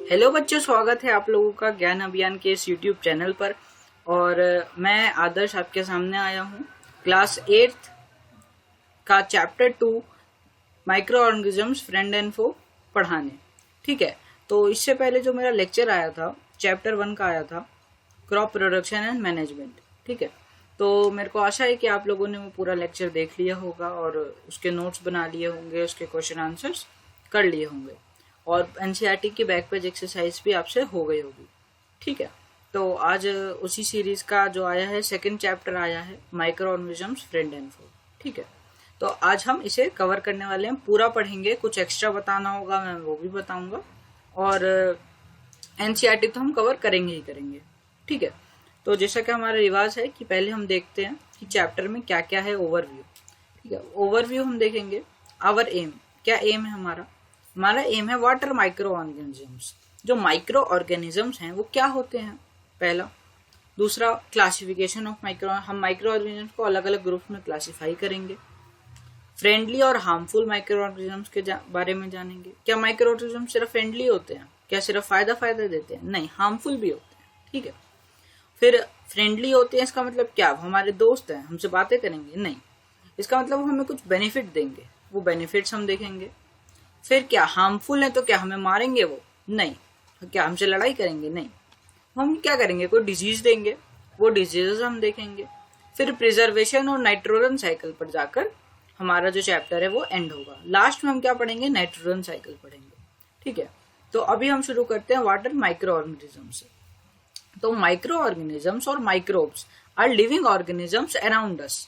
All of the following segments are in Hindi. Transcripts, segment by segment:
हेलो बच्चों, स्वागत है आप लोगों का ज्ञान अभियान के इस यूट्यूब चैनल पर। और मैं आदर्श आपके सामने आया हूँ क्लास 8 का chapter 2 micro organisms friend and foe पढ़ाने। ठीक है, तो इससे पहले जो मेरा लेक्चर आया था चैप्टर 1 का आया था क्रॉप प्रोडक्शन एंड मैनेजमेंट। ठीक है, तो मेरे को आशा है कि आप लोगों ने वो पूरा लेक्चर देख लिया होगा और उसके नोट्स बना लिए होंगे, उसके क्वेश्चन आंसर्स कर लिए होंगे और एनसीईआरटी की बैक पेज एक्सरसाइज भी आपसे हो गई होगी। ठीक है, तो आज उसी सीरीज का जो आया है सेकंड चैप्टर आया है माइक्रो ऑर्गेनिजम्स फ्रेंड एंड फो। ठीक है, तो आज हम इसे कवर करने वाले हैं, पूरा पढ़ेंगे। कुछ एक्स्ट्रा बताना होगा मैं वो भी बताऊंगा और एनसीईआरटी तो हम कवर करेंगे ही करेंगे। ठीक है, तो जैसा कि हमारा रिवाज है कि पहले हम देखते हैं कि चैप्टर में क्या क्या है, ओवरव्यू। ठीक है, ओवरव्यू हम देखेंगे। आवर एम, क्या एम है हमारा एम है वाटर माइक्रो ऑर्गेनिजम्स। जो माइक्रो ऑर्गेनिजम्स हैं वो क्या होते हैं, पहला। दूसरा, क्लासिफिकेशन ऑफ माइक्रो, हम माइक्रो ऑर्गेनिजम्स को अलग अलग ग्रुप में क्लासिफाई करेंगे। फ्रेंडली और हार्मफुल माइक्रो ऑर्गेनिजम्स के बारे में जानेंगे। क्या माइक्रो ऑर्गेनिजम्स सिर्फ फ्रेंडली होते हैं, क्या सिर्फ फायदा देते हैं? नहीं, हार्मफुल भी होते हैं। ठीक है, फिर फ्रेंडली होते हैं इसका मतलब क्या, हमारे दोस्त हैं, हमसे बातें करेंगे? नहीं, इसका मतलब वो हमें कुछ बेनिफिट देंगे, वो बेनिफिट्स हम देखेंगे। फिर क्या हार्मफुल है, तो क्या हमें मारेंगे वो? नहीं। क्या हमसे लड़ाई करेंगे? नहीं। हम क्या करेंगे, कोई डिजीज देंगे, वो डिजीजेस हम देखेंगे। फिर प्रिजर्वेशन और नाइट्रोजन साइकिल पर जाकर हमारा जो चैप्टर है वो एंड होगा। लास्ट में हम क्या पढ़ेंगे, नाइट्रोजन साइकिल पढ़ेंगे। ठीक है, तो अभी हम शुरू करते हैं वाटर माइक्रो ऑर्गेनिज्म से। तो माइक्रो ऑर्गेनिजम्स और microbes are living organisms around us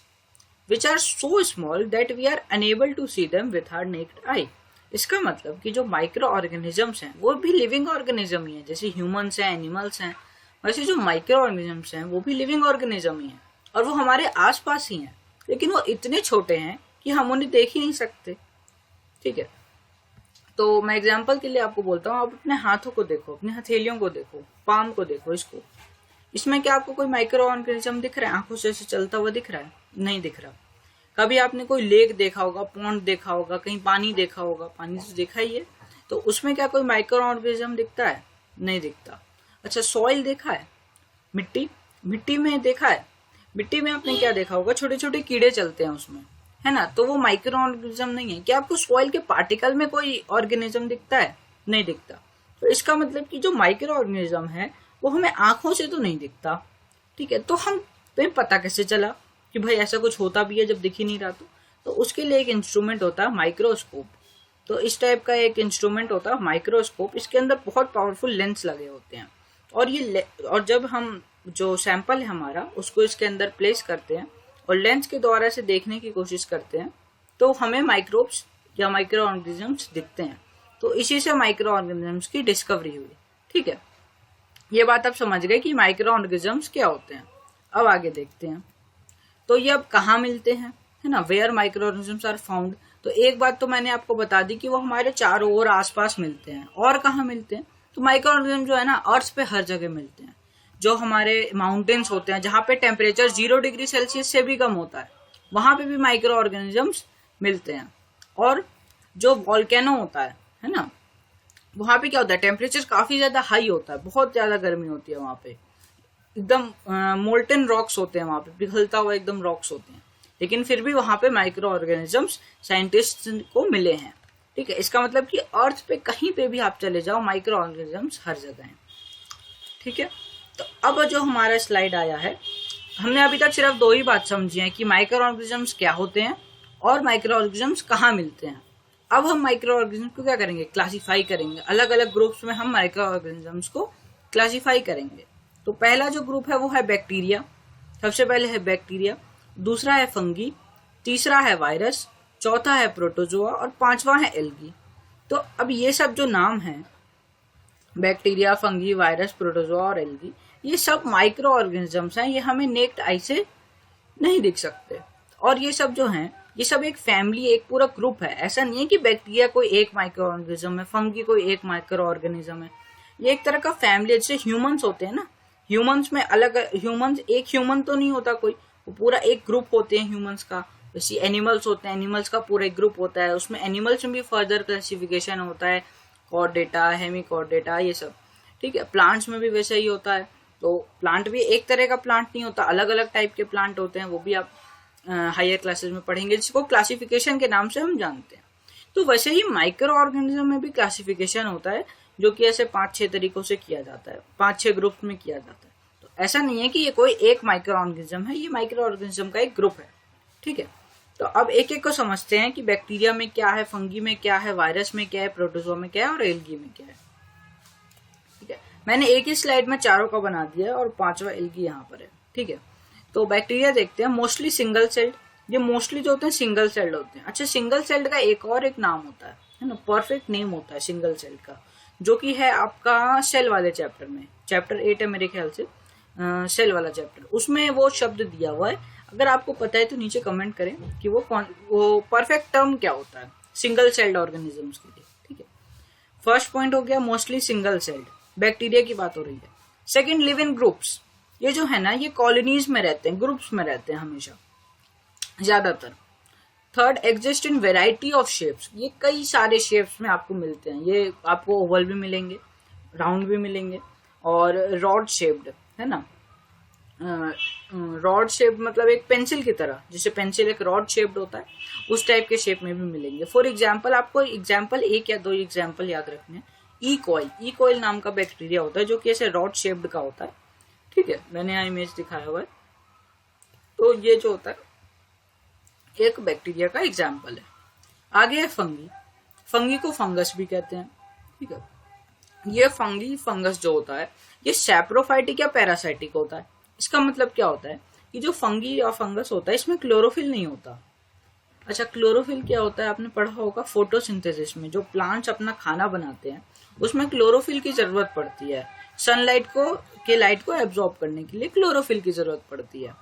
which are so small that we are unable to see them with our naked eye. इसका मतलब कि जो माइक्रो ऑर्गेनिजम्स हैं वो भी लिविंग ऑर्गेनिज्म ही है, जैसे ह्यूमंस हैं, एनिमल्स हैं, वैसे जो माइक्रो ऑर्गेनिजम्स हैं वो भी लिविंग ऑर्गेनिज्म ही है और वो हमारे आसपास ही हैं, लेकिन वो इतने छोटे हैं कि हम उन्हें देख ही नहीं सकते। ठीक है, तो मैं एग्जांपल के लिए आपको बोलता हूँ, आप अपने हाथों को देखो, अपने हथेलियों को देखो, पाम को देखो, इसमें क्या आपको कोई माइक्रो ऑर्गेनिज्म दिख रहा है? आंखों से चलता हुआ दिख रहा है? नहीं दिख रहा। कभी आपने कोई लेक देखा होगा, पॉन्ड देखा होगा, कहीं पानी देखा होगा, पानी तो देखा ही है, तो उसमें क्या कोई माइक्रो ऑर्गेनिज्म दिखता है? नहीं दिखता। अच्छा, सॉइल देखा है, मिट्टी में देखा है? मिट्टी में आपने क्या देखा होगा, छोटे छोटे कीड़े चलते हैं उसमें, है ना, तो वो माइक्रो ऑर्गेनिज्म नहीं है। क्या आपको सॉइल के पार्टिकल में कोई ऑर्गेनिज्म दिखता है? नहीं दिखता। तो इसका मतलब कि जो माइक्रो ऑर्गेनिज्म है वो हमें आंखों से तो नहीं दिखता। ठीक है, तो हमें पता कैसे चला कि भाई ऐसा कुछ होता भी है जब दिख ही नहीं रहा? तो उसके लिए एक इंस्ट्रूमेंट होता है माइक्रोस्कोप। तो इस टाइप का एक इंस्ट्रूमेंट होता है माइक्रोस्कोप। इसके अंदर बहुत पावरफुल लेंस लगे होते हैं और जब हम जो सैंपल है हमारा उसको इसके अंदर प्लेस करते हैं और लेंस के द्वारा से देखने की कोशिश करते हैं तो हमें माइक्रोब्स या माइक्रो ऑर्गेनिजम्स दिखते हैं। तो इसी से माइक्रो ऑर्गेनिजम्स की डिस्कवरी हुई। ठीक है, ये बात आप समझ गए कि माइक्रो ऑर्गेनिजम्स क्या होते हैं। अब आगे देखते हैं, तो ये अब कहाँ मिलते हैं, है ना, where micro organisms are found. तो एक बात तो मैंने आपको बता दी कि वो हमारे चारों ओर आसपास मिलते हैं। और कहाँ मिलते हैं, तो माइक्रो ऑर्गेनिज्म जो है ना अर्थ पे हर जगह मिलते हैं। जो हमारे माउंटेन्स होते हैं जहाँ पे टेम्परेचर 0 डिग्री सेल्सियस से भी कम होता है, वहां पे भी माइक्रो ऑर्गेनिजम्स मिलते हैं। और जो वॉल्केनो होता है ना, वहां पे क्या होता है, टेम्परेचर काफी ज्यादा हाई होता है, बहुत ज्यादा गर्मी होती है वहां पे, एकदम मोल्टन रॉक्स होते हैं वहां पे, पिघलता हुआ एकदम रॉक्स होते हैं, लेकिन फिर भी वहां पे माइक्रो ऑर्गेनिजम्स साइंटिस्ट को मिले हैं। ठीक है, इसका मतलब कि अर्थ पे कहीं पे भी आप चले जाओ माइक्रो ऑर्गेनिजम्स हर जगह हैं। ठीक है, तो अब जो हमारा स्लाइड आया है, हमने अभी तक सिर्फ 2 ही बात समझी है कि माइक्रो ऑर्गेनिजम्स क्या होते हैं और माइक्रो ऑर्गेनिजम्स कहाँ मिलते हैं। अब हम माइक्रो ऑर्गेनिजम्स को क्या करेंगे, क्लासीफाई करेंगे। अलग अलग ग्रुप्स में हम माइक्रो ऑर्गेनिजम्स को क्लासीफाई करेंगे। तो पहला जो ग्रुप है वो है बैक्टीरिया, सबसे पहले है बैक्टीरिया, दूसरा है फंगी, तीसरा है वायरस, चौथा है प्रोटोजोआ और 5वां है एल्गी। तो अब ये सब जो नाम है, बैक्टीरिया, फंगी, वायरस, प्रोटोजोआ और एल्गी, ये सब माइक्रो ऑर्गेनिजम्स हैं। ये हमें नेक्ड आई से नहीं दिख सकते और ये सब जो हैं ये सब एक फैमिली, एक पूरा ग्रुप है। ऐसा नहीं है कि बैक्टीरिया कोई एक माइक्रो ऑर्गेनिज्म है, फंगी कोई एक माइक्रो ऑर्गेनिज्म है। ये एक तरह का फैमिली, जैसे ह्यूमंस होते हैं ना, ह्यूमंस में अलग ह्यूमंस, एक ह्यूमन तो नहीं होता कोई, वो पूरा एक ग्रुप होते हैं ह्यूमंस का। जैसे एनिमल्स होते हैं, एनिमल्स का पूरा एक ग्रुप होता है, उसमें एनिमल्स में भी फर्दर क्लासिफिकेशन होता है कॉर्डेटा, हेमिकॉर्डेटा, ये सब। ठीक है, प्लांट्स में भी वैसे ही होता है। तो प्लांट भी एक तरह का प्लांट नहीं होता, अलग अलग टाइप के प्लांट होते हैं, वो भी आप हायर क्लासेस में पढ़ेंगे, जिसको क्लासिफिकेशन के नाम से हम जानते हैं। तो वैसे ही माइक्रो ऑर्गेनिज्म में भी क्लासिफिकेशन होता है, जो कि ऐसे 5-6 तरीकों से किया जाता है, 5-6 ग्रुप में किया जाता है। तो ऐसा नहीं है कि ये कोई एक माइक्रो ऑर्गेनिज्म है, ये माइक्रो ऑर्गेनिज्म का एक ग्रुप है। ठीक है, तो अब एक एक को समझते हैं कि बैक्टीरिया में क्या है, फंगी में क्या है, वायरस में क्या है, प्रोटोजोआ में क्या है और एल्गी में क्या है। ठीक है, मैंने एक ही स्लाइड में चारों का बना दिया है और 5वां एल्गी यहाँ पर है। ठीक है, तो बैक्टीरिया देखते हैं, मोस्टली सिंगल सेल्ड। ये मोस्टली जो होते हैं सिंगल सेल्ड होते हैं। अच्छा, सिंगल सेल्ड का एक नाम होता है ना, परफेक्ट नेम होता है सिंगल सेल्ड का, जो कि है आपका सेल वाले चैप्टर में, चैप्टर 8 है मेरे ख्याल से, सेल वाला चैप्टर, उसमें वो शब्द दिया हुआ है। अगर आपको पता है तो नीचे कमेंट करें कि वो परफेक्ट टर्म क्या होता है सिंगल सेल्ड ऑर्गेनिजम्स के लिए। ठीक है, फर्स्ट पॉइंट हो गया मोस्टली सिंगल सेल्ड, बैक्टीरिया की बात हो रही है। Second, live in groups. ये जो है ना, ये कॉलोनीज में रहते हैं, ग्रुप्स में रहते हैं हमेशा, ज्यादातर। Third, exist in variety of shapes. ये कई सारे शेप्स में आपको मिलते हैं। ये आपको ओवल भी मिलेंगे, राउंड भी मिलेंगे और रॉड शेप्ड, है ना। रॉड शेप मतलब एक पेंसिल की तरह, जैसे पेंसिल एक रॉड शेप्ड होता है, उस टाइप के शेप में भी मिलेंगे। फॉर एग्जाम्पल, आपको एग्जाम्पल 1 या 2 एग्जाम्पल याद रखने हैं। ई कोइल नाम का बैक्टीरिया होता है, जो कि ऐसे रॉड शेप्ड का होता है। ठीक है, मैंने यहाँ इमेज दिखाया हुआ है। तो ये जो होता है एक बैक्टीरिया का एग्जाम्पल है। आगे है फंगी। फंगी को फंगस भी कहते हैं। ठीक है, ये फंगस जो होता है, ये सैप्रोफाइटिक या पैरासाइटिक होता है। इसका मतलब क्या होता है कि जो फंगी या फंगस होता है, इसमें क्लोरोफिल नहीं होता। अच्छा, क्लोरोफिल क्या होता है आपने पढ़ा होगा फोटोसिंथेसिस में, जो प्लांट्स अपना खाना बनाते हैं उसमें क्लोरोफिल की जरूरत पड़ती है। सनलाइट के लाइट को एब्जॉर्ब करने के लिए क्लोरोफिल की जरूरत पड़ती है।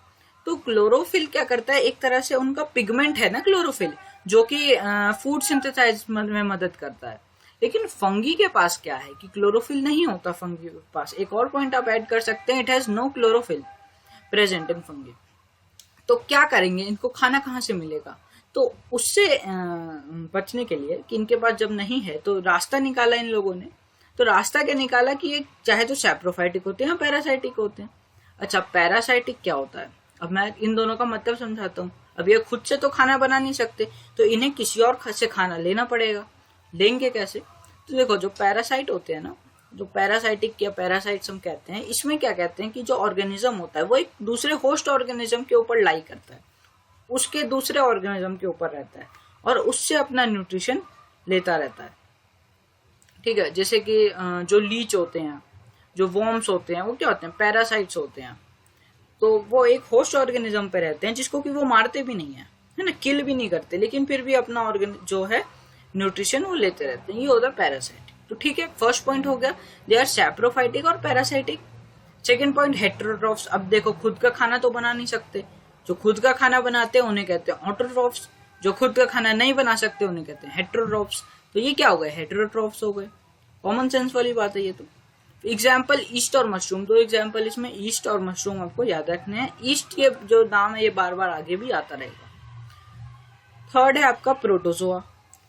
तो क्लोरोफिल क्या करता है, एक तरह से उनका पिगमेंट है ना क्लोरोफिल, जो कि फूड सिंथेसाइज में मदद करता है। लेकिन फंगी के पास क्या है कि क्लोरोफिल नहीं होता फंगी के पास। एक और पॉइंट आप ऐड कर सकते हैं, it has no chlorophyll present in fungi. तो क्या करेंगे, इनको खाना कहाँ से मिलेगा? तो उससे बचने के लिए कि इनके पास जब नहीं है, तो रास्ता निकाला इन लोगों ने। तो रास्ता क्या निकाला कि ये चाहे तो सैप्रोफाइटिक होते हैं या पैरासाइटिक होते हैं। अच्छा, पैरासाइटिक क्या होता है, अब मैं इन दोनों का मतलब समझाता हूँ। अब ये खुद से तो खाना बना नहीं सकते, तो इन्हें किसी और से खाना लेना पड़ेगा। लेंगे कैसे? तो देखो, जो पैरासाइट होते हैं ना, जो पैरासाइटिक या पैरासाइट्स हम कहते हैं, इसमें क्या कहते हैं कि जो ऑर्गेनिज्म होता है वो एक दूसरे होस्ट ऑर्गेनिज्म के ऊपर लाई करता है, उसके दूसरे ऑर्गेनिज्म के ऊपर रहता है और उससे अपना न्यूट्रिशन लेता रहता है। ठीक है, जैसे कि जो लीच होते हैं, जो वॉर्म्स होते हैं, वो क्या होते हैं, पैरासाइट्स होते हैं। तो वो एक होस्ट ऑर्गेनिज्म पे रहते हैं, जिसको कि वो मारते भी नहीं है ना, किल भी नहीं करते, लेकिन फिर भी अपना ऑर्गेन जो है न्यूट्रिशन वो लेते रहते हैं। ये होता है पैरासाइट। तो ठीक है, फर्स्ट पॉइंट हो गया, दे आर सैप्रोफाइटिक और पैरासाइटिक। Second point, heterotrophs. अब देखो, खुद का खाना तो बना नहीं सकते, जो खुद का खाना बनाते हैं उन्हें कहते हैं ऑटोट्रॉफ्स, जो खुद का खाना नहीं बना सकते उन्हें कहते हैं हेटेरोट्रॉफ्स। तो ये क्या हो गए, हेटेरोट्रॉफ्स हो गए। कॉमन सेंस वाली बात है ये। तो एग्जाम्पल ईस्ट और मशरूम, दो एग्जाम्पल इसमें ईस्ट और मशरूम आपको याद रखने हैं। ईस्ट ये जो नाम है ये बार बार आगे भी आता रहेगा। थर्ड है आपका प्रोटोजोआ।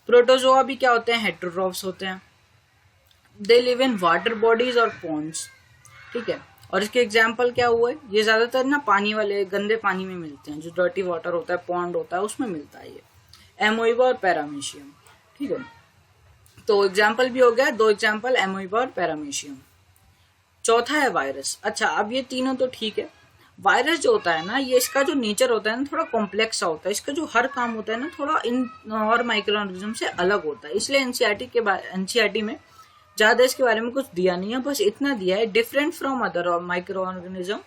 प्रोटोजोआ भी क्या होते हैं, हेटेरोट्रॉफ्स होते हैं। They live in water bodies और पॉन्ड्स। ठीक है, और इसके एग्जाम्पल क्या हुए, ये ज्यादातर ना पानी वाले गंदे पानी में मिलते हैं, जो डर्टी वाटर होता है, पॉन्ड होता है, उसमें मिलता है ये। एमोइबा और पैरामीशियम। ठीक है, तो एग्जाम्पल भी हो गया, दो एग्जाम्पल एमोइबा और पैरामीशियम। चौथा है वायरस। अच्छा, अब ये तीनों तो ठीक है। वायरस जो होता है ना, ये इसका जो नेचर होता है ना, थोड़ा कॉम्प्लेक्स सा होता है। इसका जो हर काम होता है ना, थोड़ा इन और माइक्रो ऑर्गेनिज्म से अलग होता है। इसलिए एनसीईआरटी में ज्यादा इसके बारे में कुछ दिया नहीं है, बस इतना दिया है, different from other micro organism,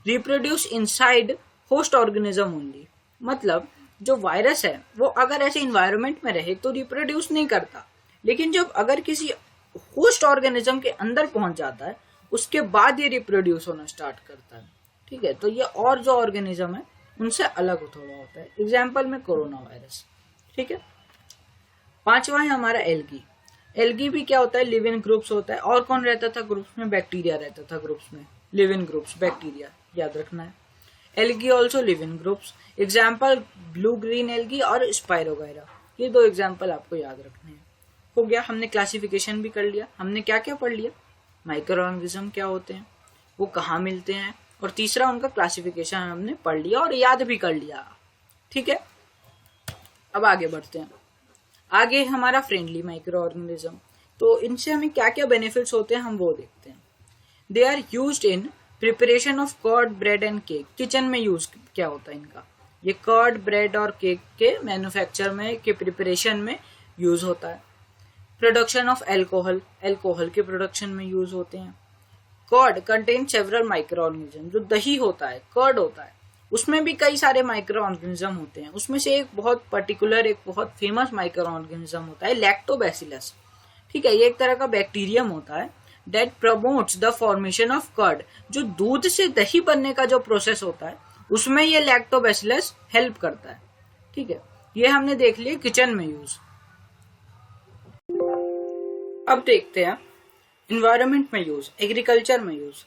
reproduce inside host organism only. मतलब जो वायरस है वो अगर ऐसे इन्वायरमेंट में रहे तो रिप्रोड्यूस नहीं करता, लेकिन जब अगर किसी होस्ट ऑर्गेनिज्म के अंदर पहुंच जाता है, उसके बाद ये रिप्रोड्यूस होना स्टार्ट करता है। ठीक है, तो ये और जो ऑर्गेनिज्म है उनसे अलग थोड़ा होता है। एग्जाम्पल में कोरोना वायरस। ठीक है, पांचवा है हमारा एल्गी। एल्गी भी क्या होता है, लिव इन ग्रुप्स होता है। और कौन रहता था ग्रुप्स में, बैक्टीरिया रहता था ग्रुप्स में। लिव इन ग्रुप्स, बैक्टीरिया याद रखना है। Algae also live in groups. Example blue green algae और स्पाइरोगायरा। ये दो एग्जाम्पल आपको याद रखने हैं। हो गया, हमने क्लासिफिकेशन भी कर लिया, हमने क्या क्या पढ़ लिया, माइक्रो ऑर्गेनिज्म क्या होते हैं, वो कहाँ मिलते हैं, और तीसरा उनका क्लासिफिकेशन हमने पढ़ लिया और याद भी कर लिया। ठीक है, अब आगे बढ़ते हैं। आगे हमारा फ्रेंडली माइक्रो ऑर्गेनिज्म, तो इनसे हमें क्या क्या बेनिफिट्स होते हैं हम वो देखते हैं। They are used in preparation of curd, bread and cake. Kitchen में यूज क्या होता है इनका, ये कर्ड, ब्रेड और केक के मैन्युफैक्चर में के प्रिपरेशन में यूज होता है। प्रोडक्शन ऑफ एल्कोहल, एल्कोहल के प्रोडक्शन में यूज होते हैं। Curd contain several micro organism, जो दही होता है, कर्ड होता है, उसमें भी कई सारे माइक्रो ऑर्गेनिज्म होते हैं। उसमें से एक बहुत पर्टिकुलर, एक बहुत फेमस माइक्रो ऑर्गेनिज्म होता है लैक्टोबैसिलस। ठीक है, ये एक तरह का बैक्टीरियम होता है that promotes the formation of curd. जो दूध से दही बनने का जो प्रोसेस होता है उसमें ये लैक्टोबैसिलस हेल्प करता है। ठीक है, ये हमने देख लिया किचन में यूज। अब देखते हैं इन्वायरमेंट में यूज, एग्रीकल्चर में यूज।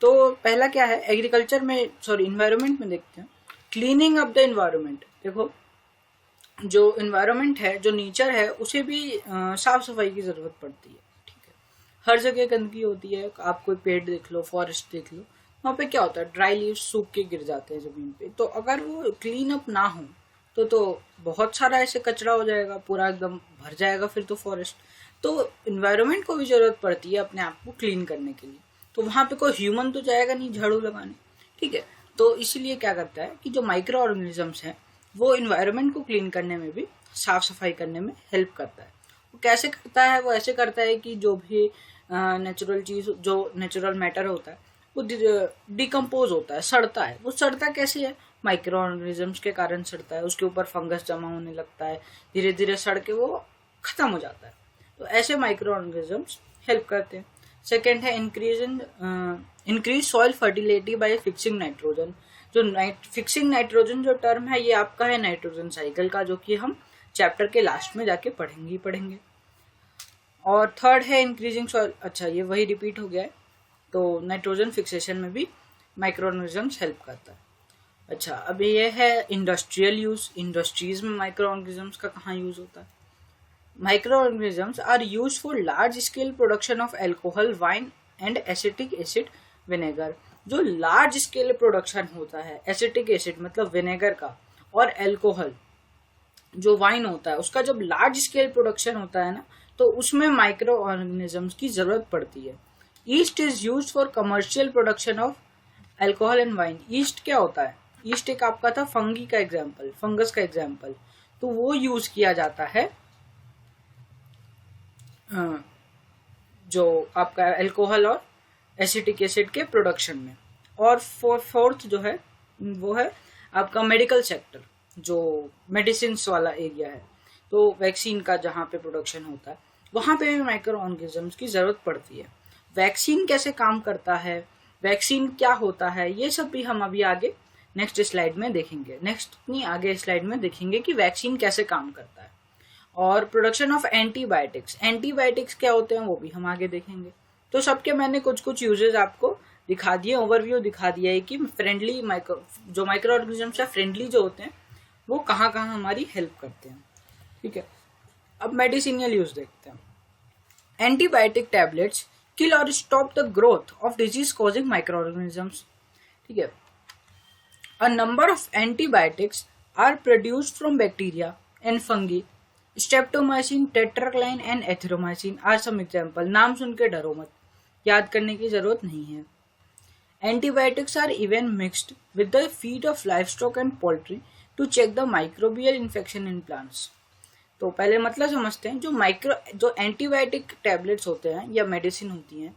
तो पहला क्या है एग्रीकल्चर में, सॉरी इन्वायरमेंट में देखते हैं, क्लीनिंग अप द इन्वायरमेंट। देखो जो इन्वायरमेंट है, जो नेचर है, उसे भी साफ सफाई की जरूरत पड़ती है। ठीक है, हर जगह गंदगी होती है, आप कोई पेड़ देख लो, फॉरेस्ट देख लो, वहाँ पे क्या होता है, ड्राई लीव्स सूख के गिर जाते हैं जमीन पे। तो अगर वो क्लीन अप ना हो तो बहुत सारा ऐसे कचरा हो जाएगा, पूरा एकदम भर जाएगा फिर तो फॉरेस्ट। तो इन्वायरमेंट को भी जरूरत पड़ती है अपने आप को क्लीन करने के लिए। तो वहां पे कोई ह्यूमन तो जाएगा नहीं झाड़ू लगाने। ठीक है, तो इसीलिए क्या करता है कि जो माइक्रो ऑर्गेनिजम्स हैं वो इन्वायरमेंट को क्लीन करने में भी, साफ सफाई करने में हेल्प करता है। वो कैसे करता है, वो ऐसे करता है कि जो भी नेचुरल चीज, जो नेचुरल मैटर होता है वो डिकम्पोज होता है, सड़ता है। वो सड़ता कैसे है, माइक्रो ऑर्गेनिजम्स के कारण सड़ता है। उसके ऊपर फंगस जमा होने लगता है, धीरे धीरे सड़ के वो खत्म हो जाता है। तो ऐसे माइक्रो ऑर्गेनिजम्स हेल्प करते हैं। सेकेंड है increase soil fertility bye fixing nitrogen. जो फिक्सिंग नाइट्रोजन जो टर्म है ये आपका है नाइट्रोजन साइकिल का, जो कि हम चैप्टर के लास्ट में जाके पढ़ेंगे। और थर्ड है इंक्रीजिंग सॉइल, अच्छा ये वही रिपीट हो गया है। तो नाइट्रोजन फिक्सेशन में भी माइक्रो ऑर्गेनिजम्स हेल्प करता है। अच्छा, अब ये है इंडस्ट्रियल यूज। इंडस्ट्रीज में माइक्रो ऑर्गेनिजम्स का कहाँ यूज होता है। Microorganisms are used for large scale production of alcohol, wine and acetic acid vinegar। जो लार्ज स्केल प्रोडक्शन होता है एसिटिक एसिड मतलब विनेगर का, और एल्कोहल जो वाइन होता है उसका जब लार्ज स्केल प्रोडक्शन होता है ना, तो उसमें माइक्रो ऑर्गेनिजम्स की जरूरत पड़ती है। East is used for commercial production of alcohol and wine. East क्या होता है, ईस्ट एक आपका था फंगी का एग्जाम्पल, फंगस का एग्जाम्पल। तो वो यूज किया जाता है जो आपका एल्कोहल और एसिटिक एसिड के प्रोडक्शन में। और फोर्थ जो है वो है आपका मेडिकल सेक्टर, जो मेडिसिन वाला एरिया है। तो वैक्सीन का जहाँ पे प्रोडक्शन होता है वहाँ पे भी माइक्रो ऑर्गेनिजम्स की जरूरत पड़ती है। वैक्सीन कैसे काम करता है, वैक्सीन क्या होता है, ये सब भी हम अभी आगे नेक्स्ट स्लाइड में देखेंगे। आगे स्लाइड में देखेंगे कि वैक्सीन कैसे काम करता है। और प्रोडक्शन ऑफ एंटीबायोटिक्स, एंटीबायोटिक्स क्या होते हैं वो भी हम आगे देखेंगे। तो सबके मैंने कुछ यूजेस आपको दिखा दिए, ओवरव्यू दिखा दिया है कि फ्रेंडली जो माइक्रो ऑर्गेनिजम्स है फ्रेंडली जो होते हैं वो कहाँ कहाँ हमारी हेल्प करते हैं। ठीक है, अब मेडिसिनल यूज देखते हैं। एंटीबायोटिक टैबलेट्स किल और stop the growth of disease causing micro organisms. ठीक है, a number of antibiotics are produced from bacteria and fungi. Streptomycin, tetracycline and erythromycin are some example. नाम सुन के डरो मत, याद करने की जरूरत नहीं है। Antibiotics are even mixed with the feed of livestock and poultry to check the microbial infection in plants. तो पहले मतलब समझते हैं, जो एंटीबायोटिक टैबलेट्स होते हैं या मेडिसिन होती हैं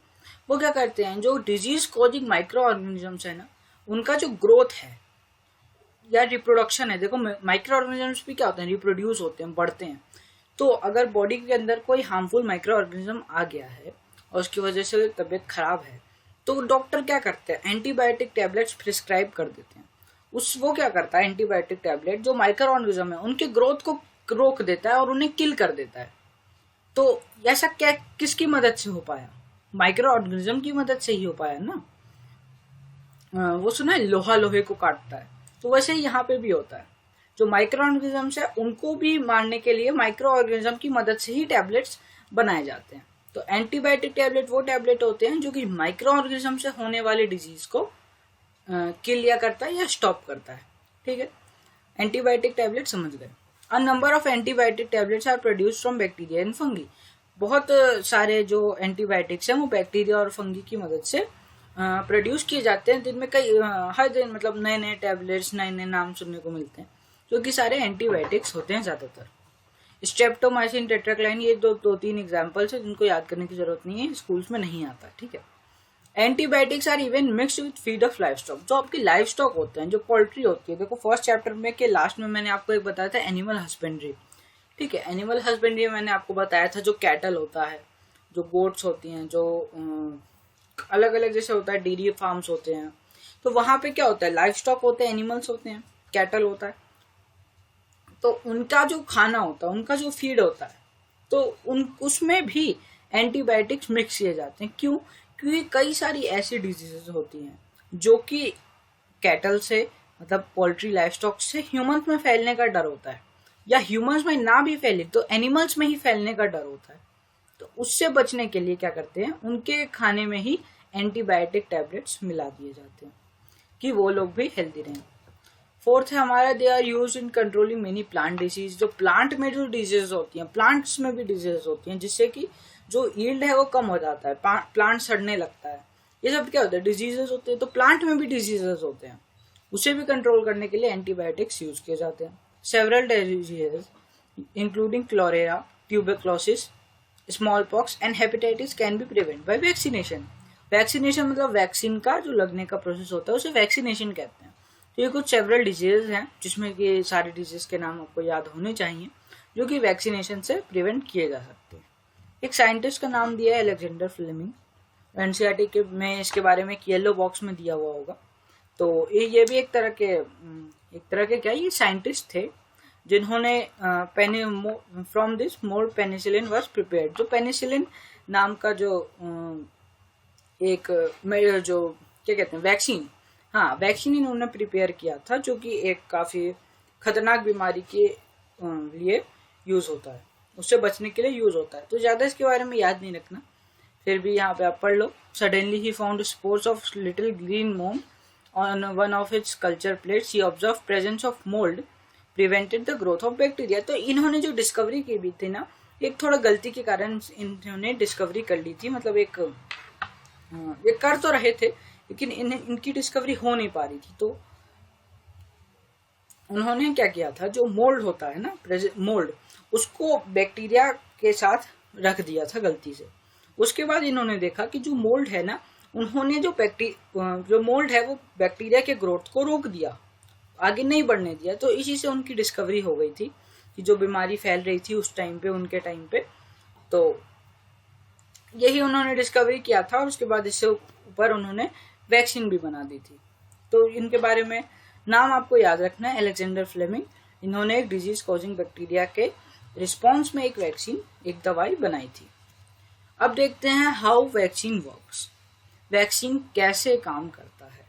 वो क्या करते हैं, जो डिजीज कॉजिंग माइक्रो ऑर्गेनिजम्स है ना, उनका जो ग्रोथ है या रिप्रोडक्शन है। देखो माइक्रो ऑर्गेनिजम्स भी क्या होते हैं, रिप्रोड्यूस होते हैं, बढ़ते हैं। तो अगर बॉडी के अंदर कोई हार्मफुल माइक्रो ऑर्गेनिज्म आ गया है और उसकी वजह से तबीयत खराब है, तो डॉक्टर क्या करते हैं, एंटीबायोटिक टैबलेट्स प्रिस्क्राइब कर देते हैं। वो क्या करता है, एंटीबायोटिक टैबलेट जो माइक्रो ऑर्गेनिज्म है उनके ग्रोथ को रोक देता है और उन्हें किल कर देता है। तो ऐसा क्या किसकी मदद से हो पाया, माइक्रो ऑर्गेनिज्म की मदद से ही हो पाया ना। वो सुना है लोहा लोहे को काटता है, तो वैसे ही यहाँ पे भी होता है। जो माइक्रो ऑर्गेनिजम्स है उनको भी मारने के लिए माइक्रो ऑर्गेनिज्म की मदद से ही टैबलेट्स बनाए जाते हैं। तो एंटीबायोटिक टैबलेट वो टैबलेट होते हैं जो कि माइक्रो ऑर्गेनिज्म से होने वाली डिजीज को किल करता है या स्टॉप करता है। ठीक है, एंटीबायोटिक टैबलेट समझ गए। A number of antibiotic tablets are produced from bacteria and fungi. बहुत सारे जो एंटीबायोटिक्स हैं वो बैक्टीरिया और फंगी की मदद से प्रोड्यूस किए जाते हैं, जिनमें कई हर दिन मतलब नए नए टैबलेट्स, नए नए नाम सुनने को मिलते हैं, जो कि सारे एंटीबायोटिक्स होते हैं ज्यादातर। स्ट्रेप्टोमाइसिन, टेट्राक्लाइन, ये दो तीन एग्जांपल्स है जिनको याद करने की जरूरत नहीं है, स्कूल्स में नहीं आता। ठीक है, antibiotics are even mixed with feed of life stock. जो आपकी लाइफ स्टॉक होते हैं, जो पोल्ट्री होती है, देखो फर्स्ट चैप्टर में के लास्ट में मैंने आपको एक बताया था एनिमल हस्बेंड्री। ठीक है, एनिमल हस्बेंड्री में मैंने आपको बताया था जो कैटल होता है, जो गोट्स होती हैं, जो अलग अलग जैसे होता है डेयरी फार्म्स होते हैं, तो वहां पे क्या होता है, लाइफ स्टॉक होते हैं, एनिमल्स होते हैं, कैटल होता है, तो उनका जो खाना होता है, उनका जो फीड होता है, तो उसमें भी एंटीबायोटिक्स मिक्स किए जाते हैं। क्यों? क्योंकि कई सारी ऐसी डिजीजेस होती हैं जो कि कैटल से मतलब पोल्ट्री लाइफ स्टॉक से ह्यूमंस में फैलने का डर होता है, या ह्यूमंस में ना भी फैले तो एनिमल्स में ही फैलने का डर होता है। तो उससे बचने के लिए क्या करते हैं, उनके खाने में ही एंटीबायोटिक टैबलेट्स मिला दिए जाते हैं कि वो लोग भी हेल्दी रहें। फोर्थ है हमारा, they are used in controlling many plant disease. जो प्लांट में जो डिजीज होती हैं, प्लांट्स में भी डिजीज होती हैं, जिससे कि जो यील्ड है वो कम हो जाता है, प्लांट सड़ने लगता है, ये सब क्या होता है, डिजीजेस होते हैं। तो प्लांट में भी डिजीजेस होते हैं, उसे भी कंट्रोल करने के लिए एंटीबायोटिक्स यूज किए जाते हैं। Several diseases including cholera, tuberculosis, small pox and hepatitis can be prevent by vaccination. Vaccination मतलब वैक्सीन का जो लगने का प्रोसेस होता है उसे वैक्सीनेशन कहते हैं। तो ये कुछ सेवरल डिजीज हैं जिसमें कि सारे डिजीज के नाम आपको याद होने चाहिए, जो कि वैक्सीनेशन से प्रिवेंट किए जा सकते हैं। एक साइंटिस्ट का नाम दिया है अलेक्जेंडर फ्लेमिंग, एनसीईआरटी के में इसके बारे में येलो बॉक्स में दिया हुआ होगा। तो ये भी एक तरह के क्या, ये साइंटिस्ट थे जिन्होंने from this mould penicillin was prepared. जो पेनिसिलिन नाम का जो जो क्या कहते हैं, वैक्सीन, हाँ वैक्सीन इन्होंने प्रिपेयर किया था, जो कि एक काफी खतरनाक बीमारी के लिए यूज होता है, उससे बचने के लिए यूज होता है। तो ज्यादा इसके बारे में याद नहीं रखना, फिर भी यहाँ पे आप पढ़ लो। Suddenly he found spores of little green mould on one of its culture plates, he observe presence of mould prevented the growth of bacteria. तो इन्होंने जो डिस्कवरी की भी थी ना, एक थोड़ा गलती के कारण इन्होंने डिस्कवरी कर ली थी, मतलब ये कर तो रहे थे लेकिन इनकी डिस्कवरी हो नहीं पा रही थी। तो उन्होंने क्या किया था, जो मोल्ड होता है ना, मोल्ड, उसको बैक्टीरिया के साथ रख दिया था गलती से। उसके बाद इन्होंने देखा कि जो मोल्ड है ना, उन्होंने जो मोल्ड है वो बैक्टीरिया के ग्रोथ को रोक दिया, आगे नहीं बढ़ने दिया। तो इसी से उनकी डिस्कवरी हो गई थी कि जो बीमारी फैल रही थी उस टाइम पे, उनके टाइम पे, तो यही उन्होंने डिस्कवरी किया था। और उसके बाद इससे ऊपर उन्होंने वैक्सीन भी बना दी थी। तो इनके बारे में नाम आपको याद रखना है, अलेक्जेंडर फ्लेमिंग। इन्होंने एक डिजीज कॉजिंग बैक्टीरिया के रिस्पॉन्स में एक वैक्सीन, एक दवाई बनाई थी। अब देखते हैं हाउ वैक्सीन वर्क्स। वैक्सीन कैसे काम करता है।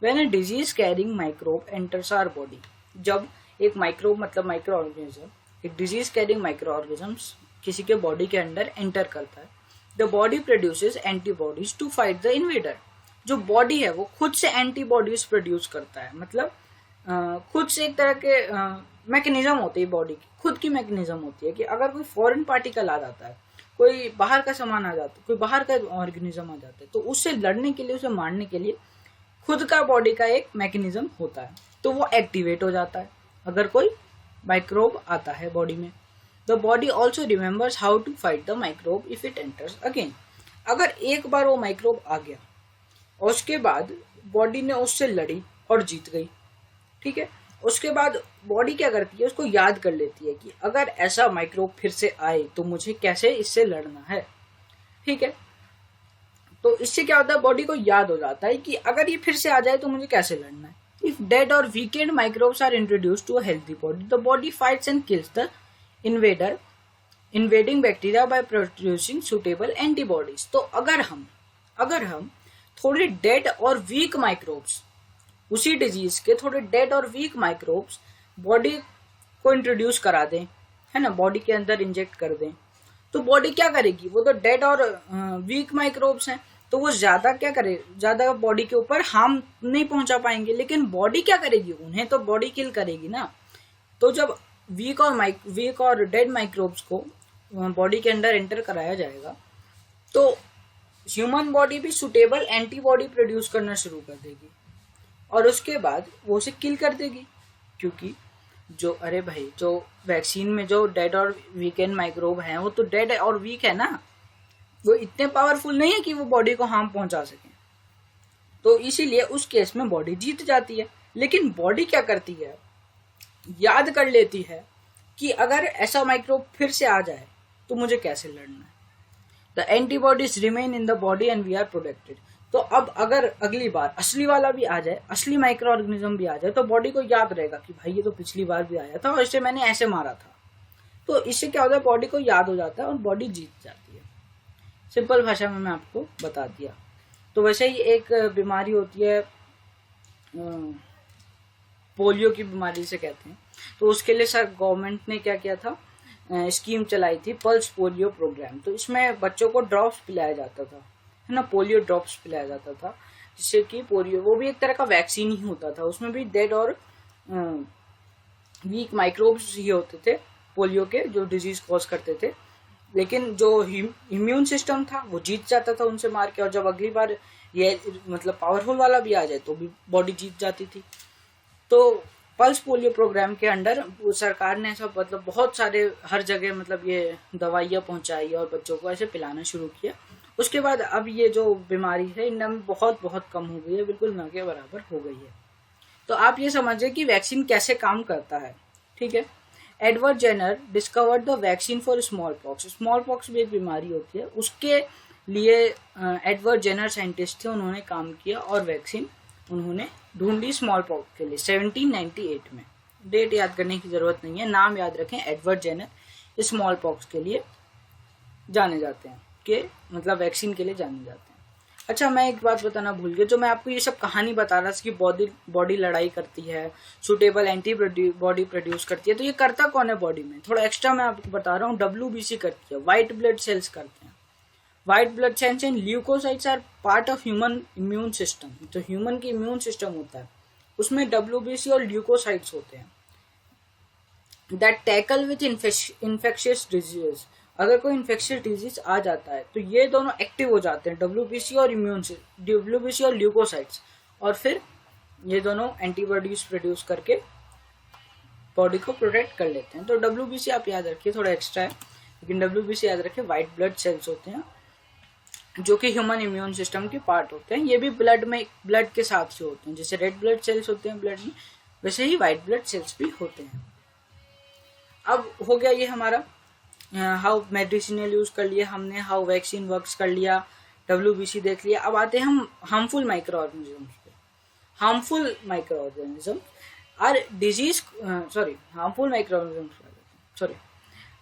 When a disease carrying microbe enters our body, जब एक माइक्रोब मतलब माइक्रो ऑर्गेनिज्म, एक डिजीज कैरिंग माइक्रो ऑर्गेनिज्म किसी के बॉडी के अंदर एंटर करता है, the body produces antibodies to fight the invader. जो बॉडी है वो खुद से एंटीबॉडीज प्रोड्यूस करता है, मतलब खुद से एक तरह के मैकेनिज्म होती है, बॉडी की खुद की मैकेनिज्म होती है कि अगर कोई फॉरेन पार्टिकल आ जाता है, कोई बाहर का सामान आ जाता है, कोई बाहर का ऑर्गेनिज्म आ जाता है, तो उससे लड़ने के लिए, उसे मारने के लिए खुद का बॉडी का एक मैकेनिज्म होता है, तो वो एक्टिवेट हो जाता है अगर कोई माइक्रोब आता है बॉडी में। The body also remembers how to fight the microbe if it enters again. अगर एक बार वो माइक्रोब आ गया और उसके बाद बॉडी ने उससे लड़ी और जीत गई, ठीक है, उसके बाद बॉडी क्या करती है, उसको याद कर लेती है कि अगर ऐसा माइक्रोब फिर से आए तो मुझे कैसे इससे लड़ना है, ठीक है। तो इससे क्या होता है, बॉडी को याद हो जाता है कि अगर ये फिर से आ जाए तो मुझे कैसे लड़ना है। इफ डेड और weakened microbes are introduced to a healthy body, the body fights and kills the invader invading bacteria by producing suitable antibodies. तो अगर हम थोड़े डेड और वीक माइक्रोब्स, उसी डिजीज के थोड़े डेड और वीक माइक्रोब्स बॉडी को इंट्रोड्यूस करा दें, है ना, बॉडी के अंदर इंजेक्ट कर दें, तो बॉडी क्या करेगी, वो तो डेड और वीक माइक्रोब्स हैं, तो वो ज्यादा क्या करे, ज्यादा बॉडी के ऊपर हार्म नहीं पहुंचा पाएंगे। लेकिन बॉडी क्या करेगी, उन्हें तो बॉडी किल करेगी ना। तो जब वीक और डेड माइक्रोब्स को बॉडी के अंदर एंटर कराया जाएगा तो ह्यूमन बॉडी भी सुटेबल एंटीबॉडी प्रोड्यूस करना शुरू कर देगी और उसके बाद वो उसे किल कर देगी। क्योंकि जो जो वैक्सीन में जो डेड और वीकेंड माइक्रोब हैं वो तो डेड और वीक है ना, वो इतने पावरफुल नहीं है कि वो बॉडी को हार्म पहुंचा सके। तो इसीलिए उस केस में बॉडी जीत जाती है। लेकिन बॉडी क्या करती है, याद कर लेती है कि अगर ऐसा माइक्रोब फिर से आ जाए तो मुझे कैसे लड़ना है। The antibodies remain in the body and we are protected. तो अब अगर अगली बार असली वाला भी आ जाए, असली माइक्रो ऑर्गेनिज्म भी आ जाए, तो बॉडी को याद रहेगा कि भाई ये तो पिछली बार भी आया था और इसे मैंने ऐसे मारा था। तो इससे क्या होता है, बॉडी को याद हो जाता है और बॉडी जीत जाती है। सिंपल भाषा में मैं आपको बता दिया। तो वैसे ही एक बीमारी होती है, पोलियो की बीमारी से कहते हैं। तो उसके लिए सर गवर्नमेंट ने क्या किया था, स्कीम चलाई थी, पल्स पोलियो प्रोग्राम। तो इसमें बच्चों को ड्रॉप्स पिलाया जाता था, है ना, पोलियो ड्रॉप्स पिलाया जाता था, जिससे कि पोलियो, वो भी एक तरह का वैक्सीन ही होता था। उसमें भी डेड और वीक माइक्रोब्स ही होते थे पोलियो के, जो डिजीज कॉज करते थे। लेकिन जो इम्यून सिस्टम था वो जीत जाता था उनसे मार के, और जब अगली बार ये मतलब पावरफुल वाला भी आ जाए तो भी बॉडी जीत जाती थी। तो पल्स पोलियो प्रोग्राम के अंडर सरकार ने ऐसा मतलब बहुत सारे हर जगह मतलब ये दवाइयाँ पहुंचाई और बच्चों को ऐसे पिलाना शुरू किया। उसके बाद अब ये जो बीमारी है इंडिया में बहुत बहुत कम हो गई है, बिल्कुल न के बराबर हो गई है। तो आप ये समझिए कि वैक्सीन कैसे काम करता है, ठीक है। Edward Jenner discovered the vaccine for smallpox. Smallpox भी एक बीमारी होती है, उसके लिए एडवर्ड जेनर साइंटिस्ट थे, उन्होंने काम किया और वैक्सीन उन्होंने ढूंढी स्मॉल पॉक्स के लिए 1798 में। डेट याद करने की जरूरत नहीं है, नाम याद रखें, एडवर्ड जेनर स्मॉल पॉक्स के लिए जाने जाते हैं, के मतलब वैक्सीन के लिए जाने जाते हैं। अच्छा, मैं एक बात बताना भूल गया, जो मैं आपको ये सब कहानी बता रहा था कि बॉडी लड़ाई करती है, सुटेबल एंटीबॉडी प्रोड्यूस करती है, तो ये करता कौन है बॉडी में, थोड़ा एक्स्ट्रा मैं आपको बता रहा हूँ। WBC करती है, व्हाइट ब्लड सेल्स करते हैं। White blood cells and leucocytes are part of human immune system. जो ह्यूमन की इम्यून सिस्टम होता है उसमें WBC और ल्यूकोसाइट्स होते हैं that tackle with infectious diseases. अगर कोई इन्फेक्शियस डिजीज आ जाता है तो ये दोनों एक्टिव हो जाते हैं, WBC और ल्यूकोसाइट्स, और फिर ये दोनों एंटीबॉडीज प्रोड्यूस करके बॉडी को प्रोटेक्ट कर लेते हैं। तो WBC आप याद रखिए, थोड़ा एक्स्ट्रा है, लेकिन WBC याद रखिए, व्हाइट ब्लड सेल्स होते हैं जो कि ह्यूमन इम्यून सिस्टम के पार्ट होते हैं। ये भी ब्लड के साथ ही होते हैं, जैसे रेड ब्लड सेल्स होते हैं ब्लड में, वैसे ही व्हाइट ब्लड सेल्स भी होते हैं। अब हो गया ये हमारा हाउ मेडिसिनल यूज कर लिया हमने, हाउ वैक्सीन वर्क्स कर लिया, WBC देख लिया। अब आते हैं हम हार्मफुल माइक्रो ऑर्गेनिज्म पे। Harmful micro organism are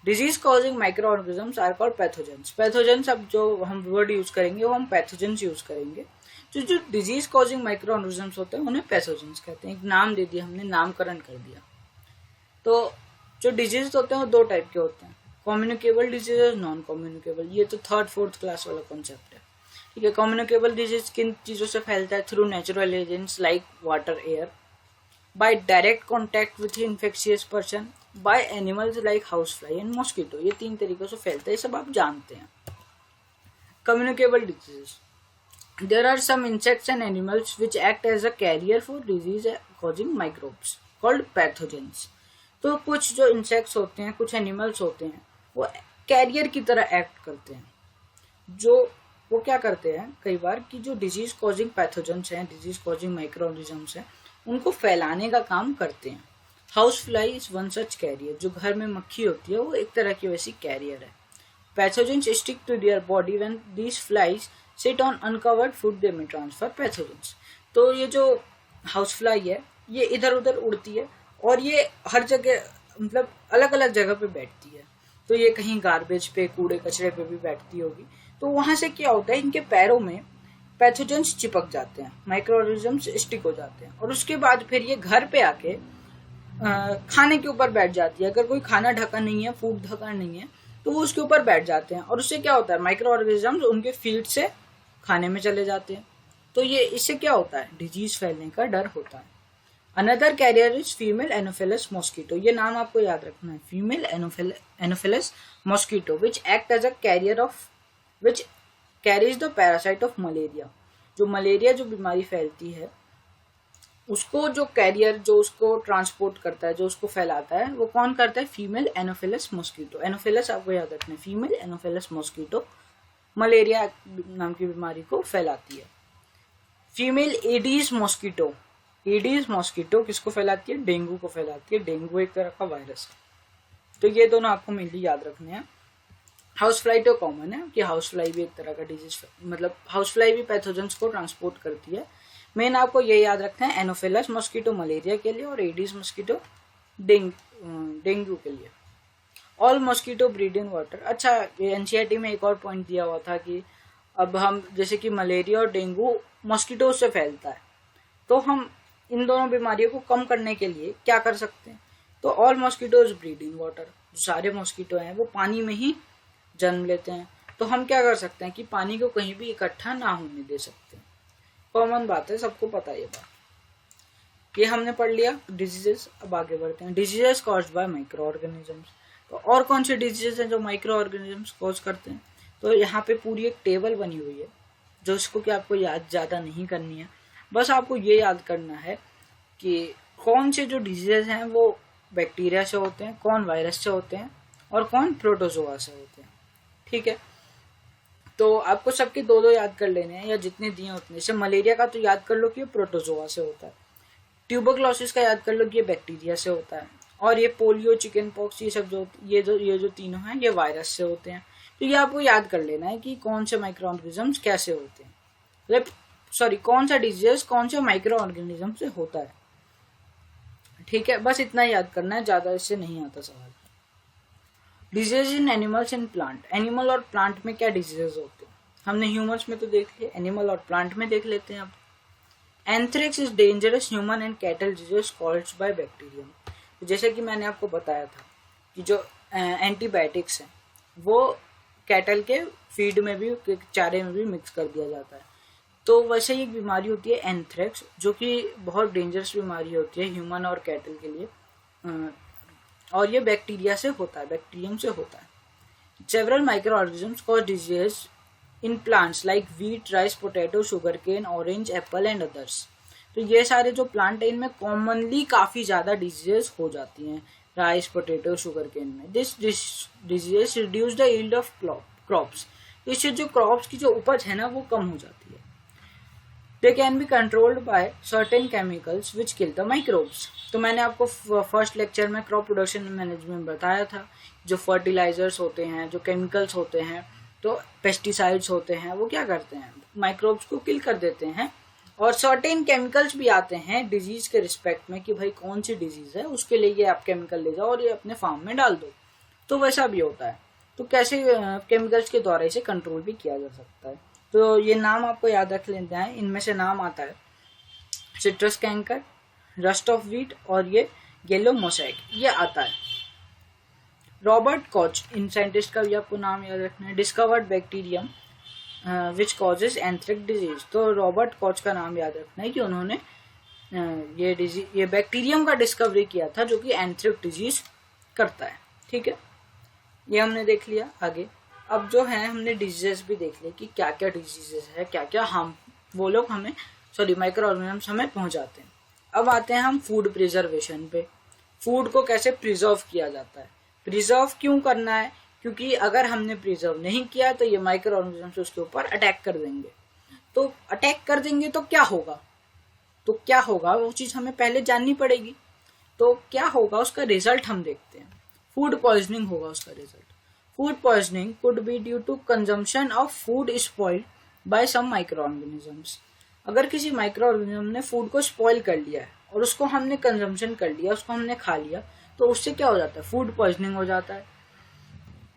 disease causing micro organisms are called pathogens. Pathogens, अब जो हम वर्ड यूज करेंगे वो हम पैथोजेंस यूज करेंगे। जो डिजीज कॉजिंग माइक्रो ऑर्गेनिजम्स होते हैं उन्हें पैथोजेंस कहते हैं। एक नाम दे दिया हमने, नामकरण कर दिया। तो जो डिजीज होते हैं वो दो टाइप के होते हैं, कम्युनिकेबल डिजीज, नॉन कम्युनिकेबल। ये तो 3rd 4th क्लास वाला कॉन्सेप्ट है, ठीक है। कम्युनिकेबल डिजीज किन चीजों से फैलता है, through natural agents like water, air, by direct contact with infectious person, by animals like house fly and mosquito. ये 3 तरीकों से फैलता है, ये सब आप जानते हैं। Communicable disease, there are some insects and animals which act as a carrier for disease causing microbes called pathogens. तो कुछ जो इंसेक्ट्स होते हैं, कुछ एनिमल्स होते हैं, वो कैरियर की तरह एक्ट करते हैं। जो वो क्या करते हैं कई बार कि जो डिजीज कॉजिंग पैथोजेंस हैं, डिजीज कॉजिंग माइक्रो ऑर्गेनिजम्स हैं, उनको फैलाने का काम करते हैं। House fly is one such carrier. जो घर में मक्खी होती है वो एक तरह की वैसी कैरियर है। Pathogens stick to their body when these flies sit on uncovered food, they may transfer pathogens. तो ये जो हाउस फ्लाई है ये इधर उधर उड़ती है और ये हर जगह मतलब अलग अलग जगह पे बैठती है। तो ये कहीं गार्बेज पे, कूड़े कचरे पे भी बैठती होगी। तो वहां से क्या होता है, इनके पैरों में पैथोजेंस चिपक जाते हैं, माइक्रो ऑर्गेनिजम्स स्टिक हो जाते हैं, और उसके बाद फिर ये घर पे आके खाने के ऊपर बैठ जाती है। अगर कोई खाना ढका नहीं है, फूड ढका नहीं है, तो वो उसके ऊपर बैठ जाते हैं और उससे क्या होता है, माइक्रो ऑर्गेनिजम्स उनके फीड से खाने में चले जाते हैं। तो ये इससे क्या होता है, डिजीज फैलने का डर होता है। Another carrier is female anopheles mosquito. ये नाम आपको याद रखना है, female anopheles mosquito which act as a carrier of which carries the parasite of malaria. जो मलेरिया जो बीमारी फैलती है उसको जो कैरियर, जो उसको ट्रांसपोर्ट करता है, जो उसको फैलाता है, वो कौन करता है, फीमेल एनोफिलस मॉस्किटो। एनोफिलस आपको याद रखना है, फीमेल एनोफिलस मॉस्किटो मलेरिया नाम की बीमारी को फैलाती है। Female aedes mosquito, aedes mosquito किसको फैलाती है, डेंगू को फैलाती है। डेंगू एक तरह का वायरस है। तो ये दोनों आपको मेनली याद रखने हैं। हाउस फ्लाई तो कॉमन है कि हाउस फ्लाई भी एक तरह का डिजीज, मतलब हाउस फ्लाई भी पैथोजेंस को ट्रांसपोर्ट करती है। मेन आपको ये याद रखना है, एनोफिलस मॉस्किटो मलेरिया के लिए और एडीज मॉस्किटो डेंगू के लिए। All mosquito breed in water. अच्छा, एनसीईआरटी में एक और पॉइंट दिया हुआ था कि अब हम जैसे कि मलेरिया और डेंगू मॉस्किटो से फैलता है, तो हम इन दोनों बीमारियों को कम करने के लिए क्या कर सकते हैं। तो all mosquitoes breed in water, जो सारे मॉस्किटो हैं वो पानी में ही जन्म लेते हैं। तो हम क्या कर सकते हैं कि पानी को कहीं भी इकट्ठा ना होने दे सकते हैं। कॉमन बात है, सबको पता है ये बात। ये हमने पढ़ लिया डिजीजेस। अब आगे बढ़ते हैं। Diseases caused by micro organisms. तो और कौन से डिजीजेस हैं जो माइक्रो ऑर्गेनिजम्स कॉज करते हैं। तो यहाँ पे पूरी एक टेबल बनी हुई है, जो इसको कि आपको याद ज्यादा नहीं करनी है, बस आपको ये याद करना है कि कौन से जो डिजीजेस हैं वो बैक्टीरिया से होते हैं, कौन वायरस से होते हैं और कौन प्रोटोजोआ से होते हैं। ठीक है, तो आपको सबके दो दो याद कर लेने हैं, या जितने दिए उतने। जैसे मलेरिया का तो याद कर लो कि ये प्रोटोजोआ से होता है। ट्यूबरक्लोसिस का याद कर लो कि ये बैक्टीरिया से होता है। और ये पोलियो, चिकन पॉक्स, ये सब जो तीनों हैं ये वायरस से होते हैं। तो ये आपको याद कर लेना है कि कौन से माइक्रो ऑर्गेनिजम्स कैसे होते हैं, मतलब कौन सा डिजीज कौन से माइक्रो ऑर्गेनिज्म से होता है। ठीक है, बस इतना याद करना है, ज्यादा इससे नहीं आता सवाल। Disease in animals and plant. Animal और प्लांट में क्या डिजीजेस होते हैं, हमने ह्यूमंस में तो देख लिया, एनिमल और प्लांट में देख लेते हैं अब। Anthrax is dangerous human and cattle disease caused by bacterium. तो जैसे कि मैंने आपको बताया था कि जो एंटीबायोटिक्स हैं वो कैटल के फीड में भी, चारे में भी मिक्स कर दिया जाता है। तो वैसे ही एक बीमारी होती है एंथ्रेक्स, जो कि बहुत डेंजरस बीमारी होती है ह्यूमन और कैटल के लिए, और ये बैक्टीरिया से होता है, बैक्टीरियम से होता है। Several micro organisms cause disease in plants like wheat, rice, potato, sugar cane, orange, apple and others. तो ये सारे जो प्लांट है इनमें कॉमनली काफी ज्यादा डिजीजेस हो जाती हैं, राइस, पोटैटो, शुगर केन में। This diseases reduce the yield of crops. इससे जो क्रॉप्स की जो उपज है ना वो कम हो जाती है। They can be controlled by certain chemicals which kill the microbes. तो मैंने आपको फर्स्ट लेक्चर में क्रॉप प्रोडक्शन मैनेजमेंट बताया था, जो फर्टिलाइजर्स होते हैं, जो केमिकल्स होते हैं, तो पेस्टिसाइड्स होते हैं, वो क्या करते हैं, माइक्रोब्स को किल कर देते हैं। और सर्टेन केमिकल्स भी आते हैं डिजीज के रिस्पेक्ट में कि भाई कौन सी डिजीज है, उसके लिए ये आप केमिकल ले जाओ और ये अपने फार्म में डाल दो। तो वैसा भी होता है। तो कैसे केमिकल्स के द्वारा इसे कंट्रोल भी किया जा सकता है। तो ये नाम आपको याद रख लेते हैं। इनमें से नाम आता है citrus canker, rust of wheat और ये येलो मोसैक, ये आता है। रॉबर्ट कॉच, इन साइंटिस्ट का भी आपको नाम याद रखना है। Discovered bacterium which causes anthrax disease. तो रॉबर्ट कॉच का नाम याद रखना है कि उन्होंने ये बैक्टीरियम का डिस्कवरी किया था जो कि एंथ्रेक्स डिजीज करता है। ठीक है, ये हमने देख लिया। आगे अब जो है हमने डिजीजेस भी देख लिया कि क्या क्या डिजीजेस है, क्या क्या हम वो लोग हमें माइक्रो ऑर्गेनिजम्स हमें पहुंचाते हैं। अब आते हैं हम फूड प्रिजर्वेशन पे। फूड को कैसे प्रिजर्व किया जाता है, प्रिजर्व क्यों करना है, क्योंकि अगर हमने प्रिजर्व नहीं किया तो ये माइक्रो ऑर्गेनिजम्स उसके ऊपर अटैक कर देंगे। तो अटैक कर देंगे तो क्या होगा, वो चीज हमें पहले जाननी पड़ेगी। तो क्या होगा उसका रिजल्ट हम देखते हैं। फूड पॉइजनिंग होगा उसका result. Food poisoning could be due to consumption of food spoiled by some microorganisms. अगर किसी माइक्रो ऑर्गेनिज्म ने फूड को स्पॉइल कर लिया है और उसको हमने कंजम्पशन कर लिया, उसको हमने खा लिया, तो उससे क्या हो जाता है, फूड पॉइजनिंग हो जाता है।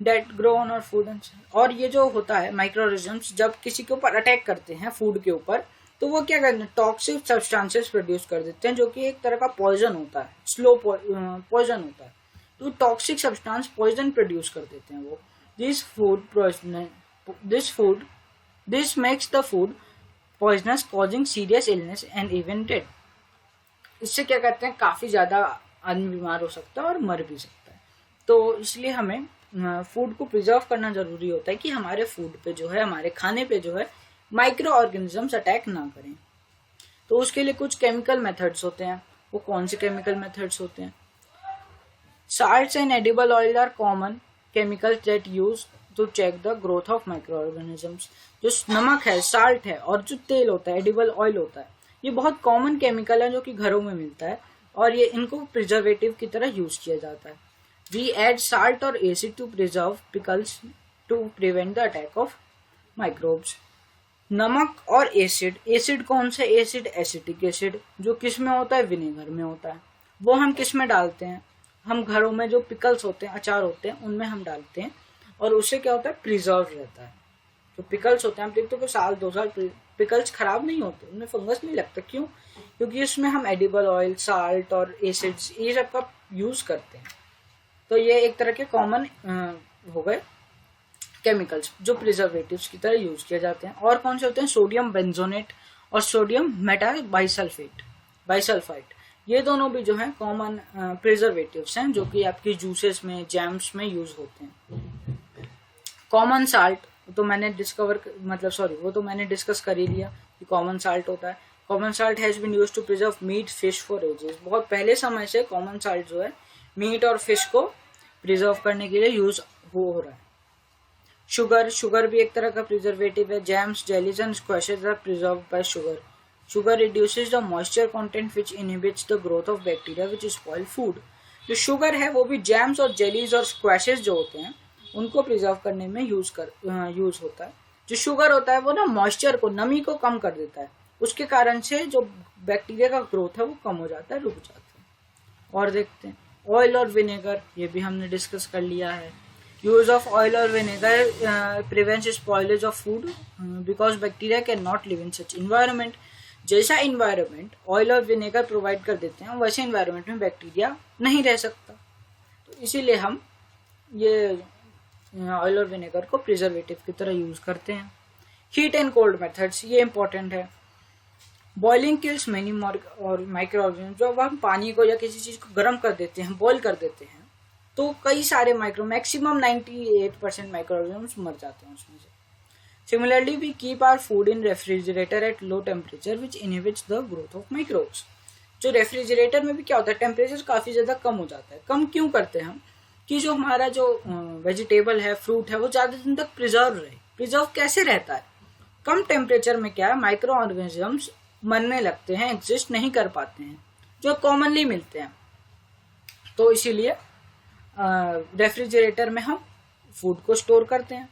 डेट ग्रो ऑन और फूड। और ये जो होता है माइक्रो ऑर्गेनिजम्स जब किसी के ऊपर अटैक करते हैं फूड के ऊपर, तो वो क्या करते हैं, टॉक्सिक सब्सटेंसेस प्रोड्यूस कर देते हैं, जो कि एक तरह का पॉइजन होता है, स्लो पॉइजन होता है। तो टॉक्सिक सब्सटेंस पॉइजन प्रोड्यूस कर देते हैं वो। This makes the food poisonous, causing serious illness and even death. इससे क्या कहते हैं, काफी ज्यादा आदमी बीमार हो सकता है और मर भी सकता है। तो इसलिए हमें फूड को प्रिजर्व करना जरूरी होता है कि हमारे फूड पे जो है, हमारे खाने पे जो है, माइक्रो ऑर्गेनिजम्स अटैक ना करें। तो उसके लिए कुछ केमिकल मेथड्स होते हैं। वो कौन से केमिकल मेथड्स होते हैं? Salts and edible oil are common chemicals that use to check the growth of micro organisms. जो नमक है, साल्ट है, और जो तेल होता है, एडिबल ऑयल होता है, ये बहुत कॉमन केमिकल है जो कि घरों में मिलता है, और ये इनको प्रिजर्वेटिव की तरह यूज किया जाता है। वी एड साल्ट और acid to preserve pickles to prevent the attack of microbes. नमक और एसिड, एसिड कौन सा एसिड? एसिटिक एसिड, जो किस में होता है? विनेगर में होता है। वो हम किस में डालते हैं? हम घरों में जो पिकल्स होते हैं, अचार होते हैं, उनमें हम डालते हैं, और उससे क्या होता है, प्रिजर्व रहता है। जो पिकल्स होते हैं, आप देखते हो कि साल 2 साल पिकल्स खराब नहीं होते, उनमें फंगस नहीं लगता। क्यों? क्योंकि इसमें हम एडिबल ऑयल, साल्ट और एसिड्स, ये सब का यूज करते हैं। तो ये एक तरह के कॉमन हो गए केमिकल्स जो प्रिजर्वेटिव्स की तरह यूज किए जाते हैं। और कौन से होते हैं? सोडियम बेंजोनेट और सोडियम बाइसल्फाइड। ये दोनों भी जो है कॉमन प्रिजर्वेटिव्स हैं, जो कि आपकी जूसेस में, जैम्स में यूज होते हैं। कॉमन साल्ट तो मैंने वो तो मैंने डिस्कस कर ही लिया कि कॉमन साल्ट होता है। Common salt has been used to preserve meat, fish for ages. बहुत पहले समय से कॉमन साल्ट जो है मीट और फिश को प्रिजर्व करने के लिए यूज हो रहा है। शुगर भी एक तरह का प्रिजर्वेटिव है। Jams, jellies and squashes are preserved by sugar. Sugar reduces the moisture content which inhibits the growth of bacteria which spoil food. जो शुगर है वो भी जैम्स और जेलीज और स्क्वैशेस जो होते हैं उनको प्रिजर्व करने में यूज होता है। जो शुगर होता है वो ना मॉइस्चर को, नमी को कम कर देता है, उसके कारण से जो बैक्टीरिया का ग्रोथ है वो कम हो जाता है, रुक जाता है। और देखते हैं ऑयल और विनेगर, ये भी हमने डिस्कस कर लिया है। यूज ऑफ ऑयल और vinegar prevents spoilage of food because bacteria can not live in such environment. जैसा इन्वायरमेंट ऑयल और विनेगर प्रोवाइड कर देते हैं, वैसे इन्वायरमेंट में बैक्टीरिया नहीं रह सकता। तो इसीलिए हम ये ऑयल और विनेगर को प्रिजर्वेटिव की तरह यूज करते हैं। हीट एंड कोल्ड मेथड्स, ये इंपॉर्टेंट है। बॉइलिंग किल्स मेनी और माइक्रो ऑर्गेनिज्म। जब हम पानी को या किसी चीज को गर्म कर देते हैं, बॉईल कर देते हैं, तो कई सारे मैक्सिमम 98% माइक्रो ऑर्गेनिज्म मर जाते हैं उसमें से। Similarly we keep our food in refrigerator at low temperature which inhibits the growth of microbes. जो रेफ्रिजरेटर में भी क्या होता है, टेम्परेचर काफी ज्यादा कम हो जाता है। कम क्यों करते हैं हम? कि जो हमारा जो वेजिटेबल है, फ्रूट है, वो ज्यादा दिन तक प्रिजर्व रहे। प्रिजर्व कैसे रहता है? कम टेम्परेचर में क्या है, माइक्रो ऑर्गेनिजम्स मरने लगते हैं, एग्जिस्ट नहीं कर पाते हैं, जो कॉमनली मिलते हैं। तो इसीलिए रेफ्रिजरेटर में हम फूड को स्टोर करते हैं।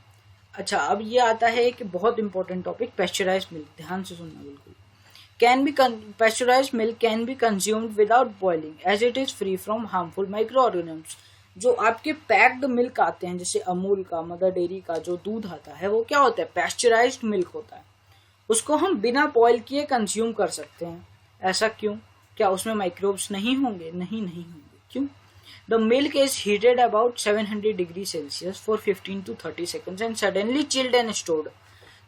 अच्छा, अब ये आता है एक बहुत इंपॉर्टेंट टॉपिक, पेस्चराइज्ड मिल्क। ध्यान से सुनना बिल्कुल। Pasteurised milk can be consumed without boiling as it is free from harmful micro organisms. जो आपके पैक्ड मिल्क आते हैं, जैसे अमूल का, मदर डेयरी का जो दूध आता है, वो क्या होता है, पेस्चराइज्ड मिल्क होता है। उसको हम बिना बॉयल किए कंज्यूम कर सकते हैं। ऐसा क्यों? क्या उसमें माइक्रोब्स नहीं होंगे? नहीं होंगे। क्यों? The milk is heated about 700 degree Celsius for 15 to 30 seconds and suddenly chilled and stored.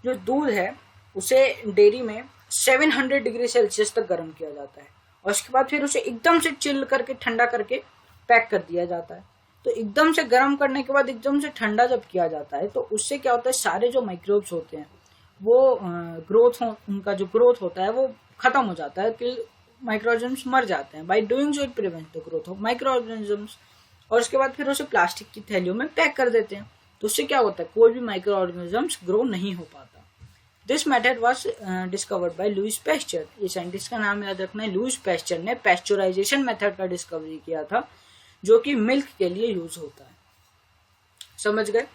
जो दूध है उसे डेयरी में 700 डिग्री सेल्सियस तक गर्म किया जाता है, और उसके बाद फिर उसे एकदम से चिल करके, ठंडा करके पैक कर दिया जाता है। तो एकदम से गर्म करने के बाद एकदम से ठंडा जब किया जाता है, तो उससे क्या होता है, सारे जो माइक्रोब्स होते हैं वो उनका जो ग्रोथ होता है वो खत्म हो जाता है, कि माइक्रोऑर्गेनिजम्स मर जाते हैं। By doing so it prevents the growth of microorganisms. और उसके बाद फिर उसे प्लास्टिक की थैलियों में पैक कर देते हैं, तो उससे क्या होता है, कोई भी माइक्रोऑर्गेनिजम्स ग्रो नहीं हो पाता। This method was discovered by Louis Pasteur. ये साइंटिस्ट का नाम याद रखना है, लुईस पैस्चर ने पेस्चराइजेशन मेथड का डिस्कवरी किया था, जो कि मिल्क के लिए यूज होता है। समझ गए?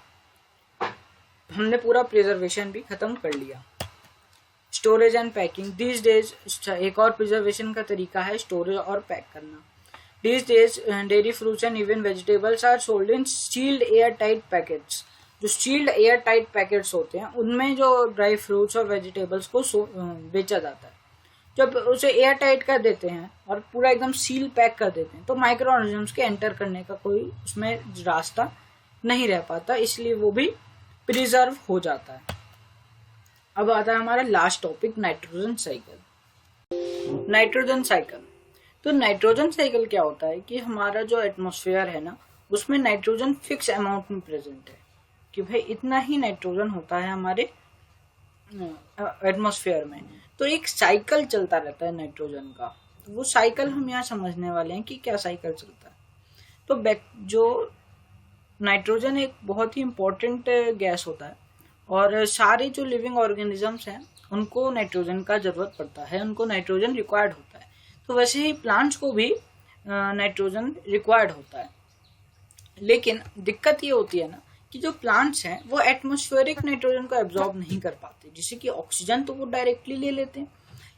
हमने पूरा प्रिजर्वेशन भी खत्म कर लिया। Storage and packing. These days एक और प्रिजर्वेशन का तरीका है स्टोरेज और पैक करना। These days dairy fruits and even vegetables are sold in sealed air tight packets. जो सील्ड एयर टाइट पैकेट्स होते हैं उनमें जो ड्राई फ्रूट्स और वेजिटेबल्स को बेचा जाता है। जब उसे एयर टाइट कर देते हैं और पूरा एकदम सील पैक कर देते हैं तो माइक्रो ऑर्गेनिजम्स के एंटर करने का कोई उसमें रास्ता नहीं रह पाता, इसलिए वो भी प्रिजर्व हो जाता है। अब आता है हमारा last topic, nitrogen cycle. Nitrogen cycle, तो नाइट्रोजन साइकिल क्या होता है कि हमारा जो एटमॉस्फेयर है ना उसमें नाइट्रोजन फिक्स अमाउंट में प्रेजेंट है कि भाई इतना ही नाइट्रोजन होता है हमारे एटमॉस्फेयर में। तो एक साइकिल चलता रहता है नाइट्रोजन का, तो वो साइकिल हम यहाँ समझने वाले हैं कि क्या साइकिल चलता है। तो जो नाइट्रोजन एक बहुत ही इम्पोर्टेंट गैस होता है और सारे जो लिविंग ऑर्गेनिजम्स हैं उनको नाइट्रोजन का जरूरत पड़ता है, उनको नाइट्रोजन रिक्वायर्ड होता है। तो वैसे ही प्लांट्स को भी नाइट्रोजन रिक्वायर्ड होता है। लेकिन दिक्कत ये होती है ना कि जो प्लांट्स हैं वो एटमॉस्फेरिक नाइट्रोजन को एब्जॉर्ब नहीं कर पाते, जैसे कि ऑक्सीजन तो वो डायरेक्टली ले लेते हैं,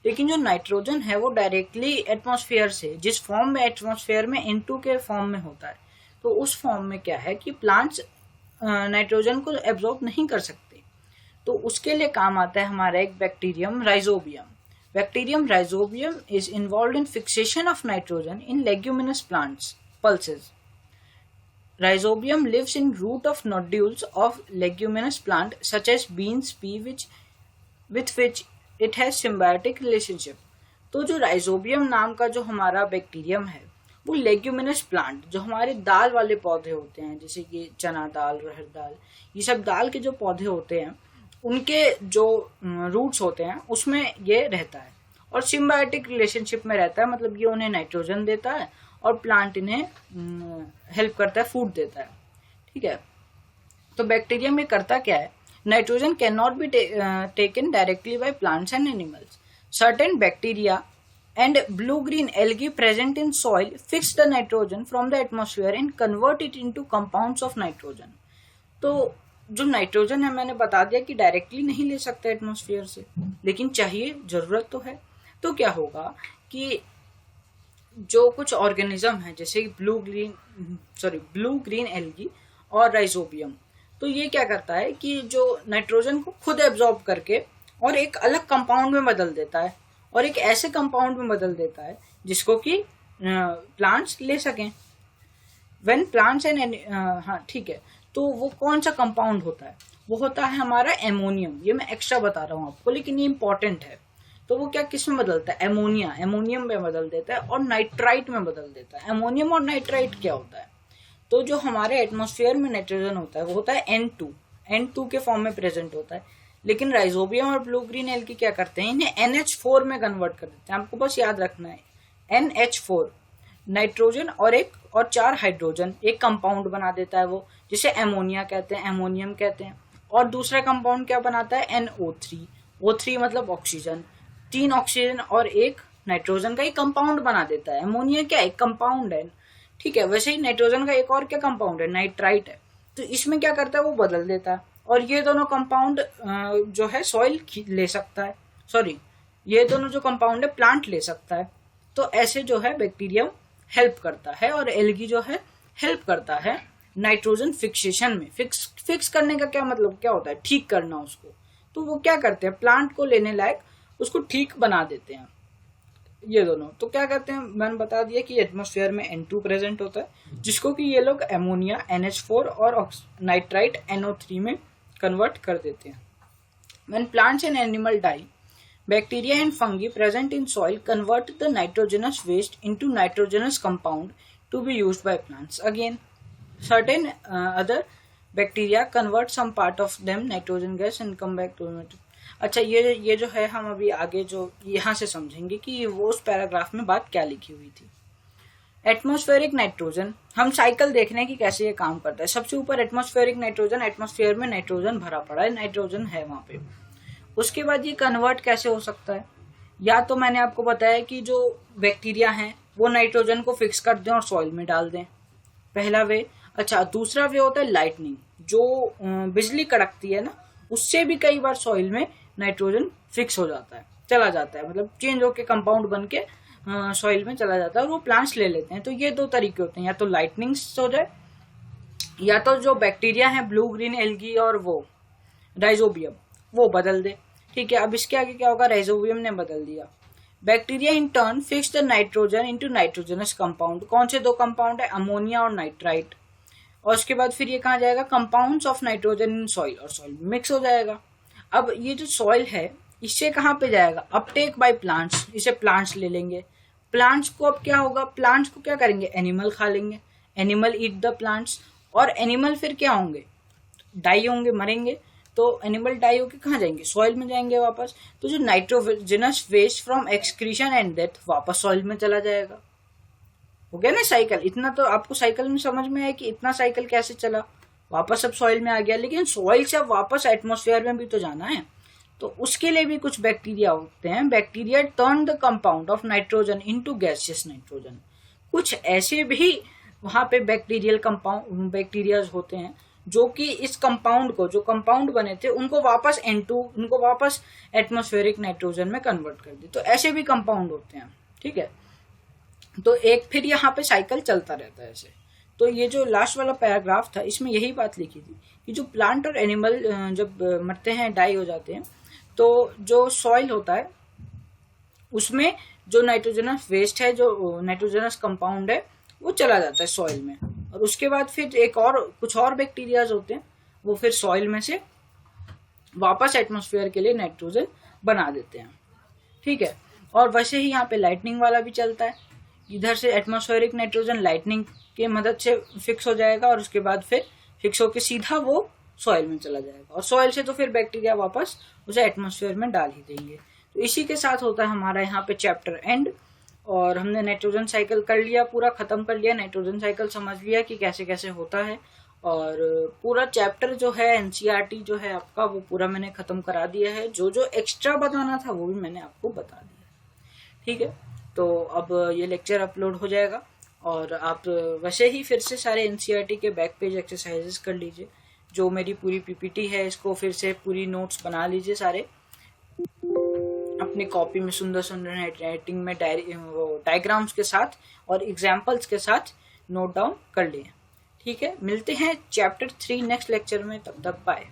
लेकिन जो नाइट्रोजन है वो डायरेक्टली एटमॉस्फेयर से, जिस फॉर्म में एटमॉस्फेयर में N2 के फॉर्म में होता है, तो उस फॉर्म में क्या है कि प्लांट्स नाइट्रोजन को एब्जॉर्ब नहीं कर सकते। तो उसके लिए काम आता है हमारा एक bacterium rhizobium. Bacterium rhizobium is involve in fixation of nitrogen in leguminous plants pulses. Rhizobium lives in root of nodules of leguminous plant such as beans, pea, with which it has symbiotic relationship। तो जो राइजोबियम नाम का जो हमारा बैक्टीरियम है वो लेग्यूमिनस प्लांट, जो हमारे दाल वाले पौधे होते हैं जैसे कि चना दाल, अरहर दाल, ये सब दाल के जो पौधे होते हैं उनके जो रूट्स होते हैं उसमें ये रहता है और सिम्बायोटिक रिलेशनशिप में रहता है, मतलब ये उन्हें नाइट्रोजन देता है और प्लांट इन्हें हेल्प करता है, फूड देता है। ठीक है, तो बैक्टीरिया में करता क्या है, nitrogen can not be taken directly by plants and animals. Certain bacteria and blue green algae present in soil fix the nitrogen from the atmosphere and convert it into compounds of nitrogen. तो जो नाइट्रोजन है मैंने बता दिया कि डायरेक्टली नहीं ले सकते एटमॉस्फेयर से, लेकिन चाहिए, जरूरत तो है। तो क्या होगा कि जो कुछ ऑर्गेनिज्म है जैसे ब्लू ग्रीन एल्गी और राइजोबियम, तो ये क्या करता है कि जो नाइट्रोजन को खुद एब्जॉर्ब करके और एक अलग कंपाउंड में बदल देता है, और एक ऐसे कंपाउंड में बदल देता है जिसको कि प्लांट्स ले सकें। व्हेन प्लांट्स एंड हाँ ठीक है, तो वो कौन सा कंपाउंड होता है, वो होता है हमारा एमोनियम। ये मैं एक्स्ट्रा बता रहा हूँ आपको, लेकिन ये इंपॉर्टेंट है। तो वो क्या किस में बदलता है, एमोनियम में बदल देता है और नाइट्राइट में बदल देता है। एमोनियम और नाइट्राइट क्या होता है, तो जो हमारे एटमॉस्फेयर में नाइट्रोजन होता है वो होता है N2 के फॉर्म में प्रेजेंट होता है, लेकिन राइजोबियम और ब्लू ग्रीन एल्गी क्या करते हैं, इन्हें NH4 में कन्वर्ट कर देते हैं। आपको बस याद रखना है NH4, नाइट्रोजन और 4 हाइड्रोजन, एक कंपाउंड बना देता है वो, जिसे एमोनिया कहते हैं, एमोनियम कहते हैं। और दूसरा कंपाउंड क्या बनाता है, NO3 मतलब ऑक्सीजन, 3 ऑक्सीजन और 1 नाइट्रोजन का एक कंपाउंड बना देता है। एमोनिया क्या एक कंपाउंड है, ठीक है। वैसे ही नाइट्रोजन का एक और क्या कंपाउंड है, नाइट्राइट है। तो इसमें क्या करता है, वो बदल देता है, और ये दोनों कंपाउंड जो है सॉइल ले सकता है, ये दोनों जो कंपाउंड है प्लांट ले सकता है। तो ऐसे जो है बैक्टीरियम हेल्प करता है और एल्गी जो है हेल्प करता है नाइट्रोजन फिक्सेशन में। फिक्स करने का क्या मतलब क्या होता है, ठीक करना उसको। तो वो क्या करते हैं, प्लांट को लेने लायक उसको ठीक बना देते हैं ये दोनों। तो क्या करते हैं, मैंने बता दिया कि एटमॉस्फेयर में N2 प्रेजेंट होता है, जिसको कि ये लोग एमोनिया NH4 और नाइट्राइट NO3 में कन्वर्ट कर देते हैं। When plants and animal die, bacteria and fungi present in soil convert the nitrogenous waste into nitrogenous compound to be used by plants. Again, certain other bacteria convert some part of them nitrogen gas and come back to it. अच्छा, ये जो है हम अभी आगे जो यहाँ से समझेंगे कि वो उस पैराग्राफ में बात क्या लिखी हुई थी। एटमॉस्फेरिक नाइट्रोजन, हम साइकिल देख रहे हैं कि कैसे ये काम करता है। सबसे ऊपर एटमॉस्फेरिक नाइट्रोजन, एटमॉस्फेयर में नाइट्रोजन भरा पड़ा है, नाइट्रोजन है वहां पे। उसके बाद ये कन्वर्ट कैसे हो सकता है, या तो मैंने आपको बताया कि जो बैक्टीरिया हैं वो नाइट्रोजन को फिक्स कर दें और सॉइल में डाल दें, पहला वे। अच्छा, दूसरा वे होता है लाइटनिंग, जो बिजली कड़कती है ना, उससे भी कई बार सॉइल में नाइट्रोजन फिक्स हो जाता है, चला जाता है, मतलब चेंज होके कंपाउंड बन के सॉइल में चला जाता है और वो प्लांट्स ले लेते हैं। तो ये 2 तरीके होते हैं, या तो लाइटनिंग हो जाए या तो जो बैक्टीरिया है ब्लू ग्रीन एल्गी और वो राइजोबियम वो बदल दे। ठीक है, अब इसके आगे क्या होगा, राइजोबियम ने बदल दिया। Bacteria in turn fix the nitrogen into nitrogenous compound. कौन से दो कंपाउंड है, अमोनिया और नाइट्राइट। और उसके बाद फिर ये कहा जाएगा compounds of nitrogen in soil, और सॉइल मिक्स हो जाएगा। अब ये जो सॉइल है इससे कहाँ पे जाएगा, अपटेक बाय प्लांट्स, इसे प्लांट्स ले लेंगे। प्लांट्स को अब क्या होगा, प्लांट्स को क्या करेंगे, एनिमल खा लेंगे, एनिमल ईट द प्लांट्स। और एनिमल फिर क्या होंगे, डाई होंगे, मरेंगे। तो एनिमल डाई होके कहाँ जाएंगे, सॉइल में जाएंगे वापस। तो जो nitrogenous waste from excretion and death वापस सॉइल में चला जाएगा। हो गया ना साइकिल। इतना तो आपको साइकिल में समझ में आया कि इतना साइकिल कैसे चला, वापस अब सॉइल में आ गया। लेकिन सॉइल से अब वापस एटमॉस्फेयर में भी तो जाना है, तो उसके लिए भी कुछ बैक्टीरिया होते हैं। Bacteria turn the compound of nitrogen into gaseous nitrogen. कुछ ऐसे भी वहां पे बैक्टीरियल कंपाउंड बैक्टीरिया होते हैं जो कि इस कंपाउंड को, जो कंपाउंड बने थे उनको वापस N2, उनको वापस एटमॉस्फेरिक नाइट्रोजन में कन्वर्ट कर दे। तो ऐसे भी कंपाउंड होते हैं। ठीक है, तो एक फिर यहाँ पे साइकिल चलता रहता है ऐसे। तो ये जो लास्ट वाला पैराग्राफ था इसमें यही बात लिखी थी कि जो प्लांट और एनिमल जब मरते हैं, डाई हो जाते हैं, तो जो सॉइल होता है उसमें जो नाइट्रोजनस वेस्ट है, जो नाइट्रोजनस कंपाउंड है, वो चला जाता है सॉइल में। और उसके बाद फिर एक और कुछ और बैक्टीरियाज होते हैं, वो फिर सॉइल में से वापस एटमॉस्फेयर के लिए नाइट्रोजन बना देते हैं। ठीक है, और वैसे ही यहाँ पे लाइटनिंग वाला भी चलता है। इधर से एटमॉस्फेरिक नाइट्रोजन लाइटनिंग के मदद से फिक्स हो जाएगा, और उसके बाद फिर फिक्स होकर सीधा वो सॉइल में चला जाएगा, और सॉइल से तो फिर बैक्टीरिया वापस उसे एटमॉस्फेयर में डाल ही देंगे। तो इसी के साथ होता है हमारा यहाँ पे चैप्टर एंड। और हमने नाइट्रोजन साइकिल कर लिया, पूरा खत्म कर लिया, नाइट्रोजन साइकिल समझ लिया कि कैसे कैसे होता है। और पूरा चैप्टर जो है NCERT जो है आपका, वो पूरा मैंने खत्म करा दिया है। जो जो एक्स्ट्रा बताना था वो भी मैंने आपको बता दिया। ठीक है, तो अब ये लेक्चर अपलोड हो जाएगा, और आप वैसे ही फिर से सारे NCERT के बैक पेज एक्सरसाइजेस कर लीजिए। जो मेरी पूरी PPT है इसको फिर से पूरी नोट्स बना लीजिए सारे अपनी कॉपी में, सुंदर सुंदर राइटिंग में, डायग्राम्स के साथ और एग्जाम्पल्स के साथ नोट डाउन कर लिए। ठीक है, मिलते हैं चैप्टर 3 नेक्स्ट लेक्चर में, तब तक बाय।